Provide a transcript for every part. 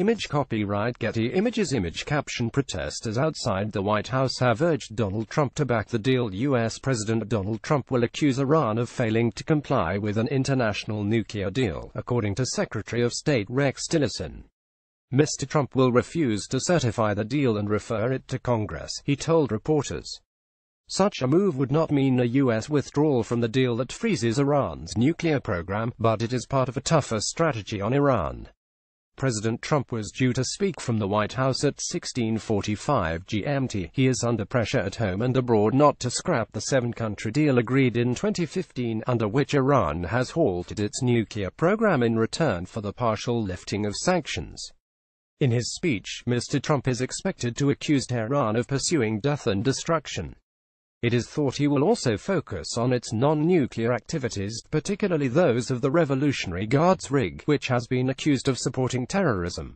Image copyright Getty Images Image caption Protesters outside the White House have urged Donald Trump to back the deal. U.S. President Donald Trump will accuse Iran of failing to comply with an international nuclear deal, according to Secretary of State Rex Tillerson. Mr. Trump will refuse to certify the deal and refer it to Congress, he told reporters. Such a move would not mean a U.S. withdrawal from the deal that freezes Iran's nuclear program, but it is part of a tougher strategy on Iran. President Trump was due to speak from the White House at 16:45 GMT. He is under pressure at home and abroad not to scrap the seven-country deal agreed in 2015, under which Iran has halted its nuclear program in return for the partial lifting of sanctions. In his speech, Mr. Trump is expected to accuse Tehran of pursuing death and destruction. It is thought he will also focus on its non-nuclear activities, particularly those of the Revolutionary Guards Rig, which has been accused of supporting terrorism.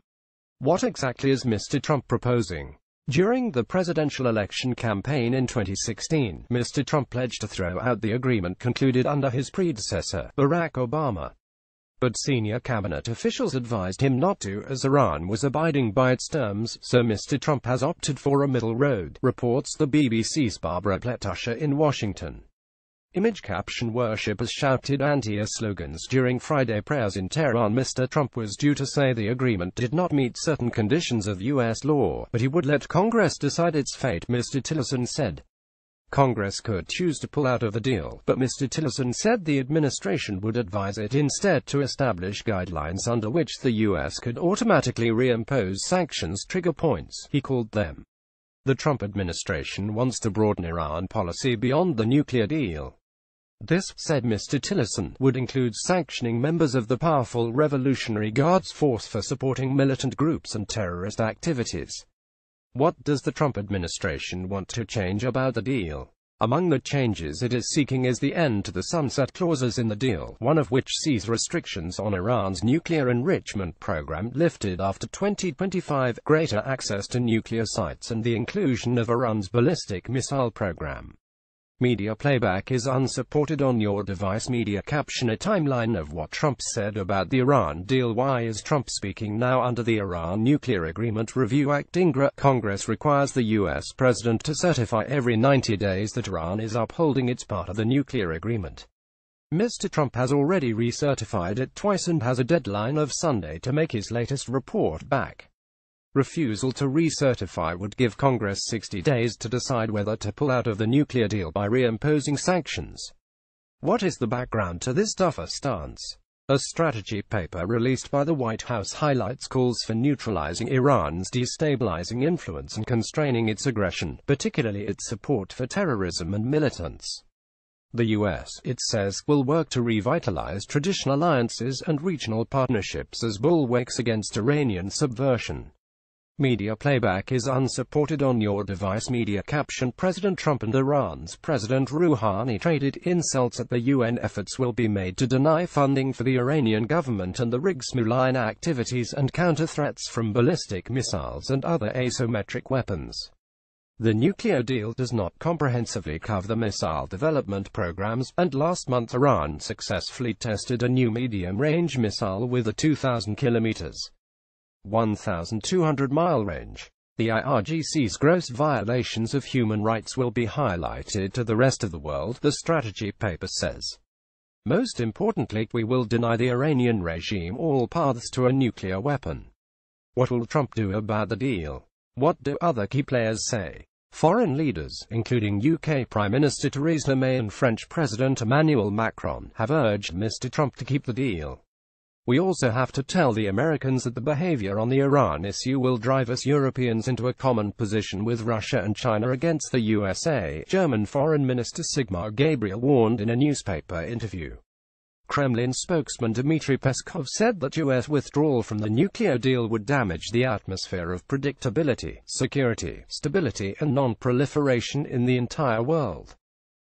What exactly is Mr. Trump proposing? During the presidential election campaign in 2016, Mr. Trump pledged to throw out the agreement concluded under his predecessor, Barack Obama. But senior cabinet officials advised him not to, as Iran was abiding by its terms, so Mr. Trump has opted for a middle road, reports the BBC's Barbara Pletusha in Washington. Image caption Worshippers shouted anti-IS slogans during Friday prayers in Tehran. Mr. Trump was due to say the agreement did not meet certain conditions of U.S. law, but he would let Congress decide its fate, Mr. Tillerson said. Congress could choose to pull out of the deal, but Mr. Tillerson said the administration would advise it instead to establish guidelines under which the U.S. could automatically reimpose sanctions. Trigger points, he called them. The Trump administration wants to broaden Iran policy beyond the nuclear deal. This, said Mr. Tillerson, would include sanctioning members of the powerful Revolutionary Guards Force for supporting militant groups and terrorist activities. What does the Trump administration want to change about the deal? Among the changes it is seeking is the end to the sunset clauses in the deal, one of which sees restrictions on Iran's nuclear enrichment program lifted after 2025, greater access to nuclear sites and the inclusion of Iran's ballistic missile program. Media playback is unsupported on your device. Media caption A timeline of what Trump said about the Iran deal. Why is Trump speaking now under the Iran Nuclear Agreement Review Act? INGRA. Congress requires the U.S. president to certify every 90 days that Iran is upholding its part of the nuclear agreement. Mr. Trump has already recertified it twice and has a deadline of Sunday to make his latest report back. Refusal to recertify would give Congress 60 days to decide whether to pull out of the nuclear deal by reimposing sanctions. What is the background to this tougher stance? A strategy paper released by the White House highlights calls for neutralizing Iran's destabilizing influence and constraining its aggression, particularly its support for terrorism and militants. The U.S., it says, will work to revitalize traditional alliances and regional partnerships as bulwarks against Iranian subversion. Media playback is unsupported on your device. Media caption President Trump and Iran's President Rouhani traded insults at the UN. Efforts will be made to deny funding for the Iranian government and the Rigsmuline activities and counter threats from ballistic missiles and other asymmetric weapons. The nuclear deal does not comprehensively cover the missile development programs, and last month Iran successfully tested a new medium-range missile with a 2,000 kilometers. 1,200-mile range. The IRGC's gross violations of human rights will be highlighted to the rest of the world, the strategy paper says. Most importantly, we will deny the Iranian regime all paths to a nuclear weapon. What will Trump do about the deal? What do other key players say? Foreign leaders, including UK Prime Minister Theresa May and French President Emmanuel Macron, have urged Mr. Trump to keep the deal. We also have to tell the Americans that the behavior on the Iran issue will drive us Europeans into a common position with Russia and China against the USA, German Foreign Minister Sigmar Gabriel warned in a newspaper interview. Kremlin spokesman Dmitry Peskov said that U.S. withdrawal from the nuclear deal would damage the atmosphere of predictability, security, stability and non-proliferation in the entire world.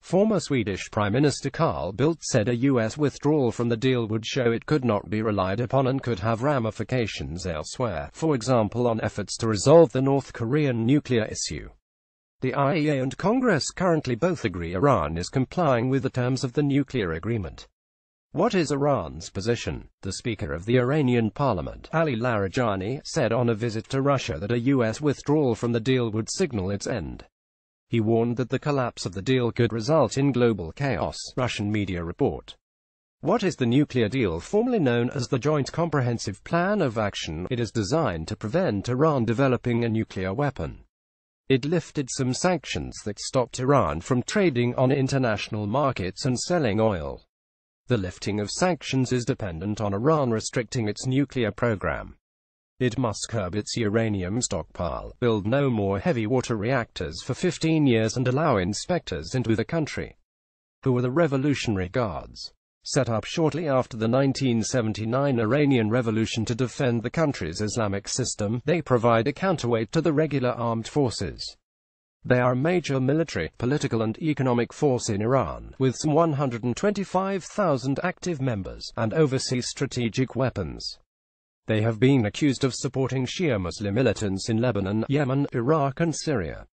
Former Swedish Prime Minister Carl Bildt said a U.S. withdrawal from the deal would show it could not be relied upon and could have ramifications elsewhere, for example on efforts to resolve the North Korean nuclear issue. The IAEA and Congress currently both agree Iran is complying with the terms of the nuclear agreement. What is Iran's position? The Speaker of the Iranian Parliament, Ali Larijani, said on a visit to Russia that a U.S. withdrawal from the deal would signal its end. He warned that the collapse of the deal could result in global chaos, Russian media report. What is the nuclear deal, formerly known as the Joint Comprehensive Plan of Action? It is designed to prevent Iran developing a nuclear weapon. It lifted some sanctions that stopped Iran from trading on international markets and selling oil. The lifting of sanctions is dependent on Iran restricting its nuclear program. It must curb its uranium stockpile, build no more heavy water reactors for 15 years and allow inspectors into the country. Who are the Revolutionary Guards? Set up shortly after the 1979 Iranian Revolution to defend the country's Islamic system, they provide a counterweight to the regular armed forces. They are a major military, political and economic force in Iran, with some 125,000 active members, and oversee strategic weapons. They have been accused of supporting Shia Muslim militants in Lebanon, Yemen, Iraq and Syria.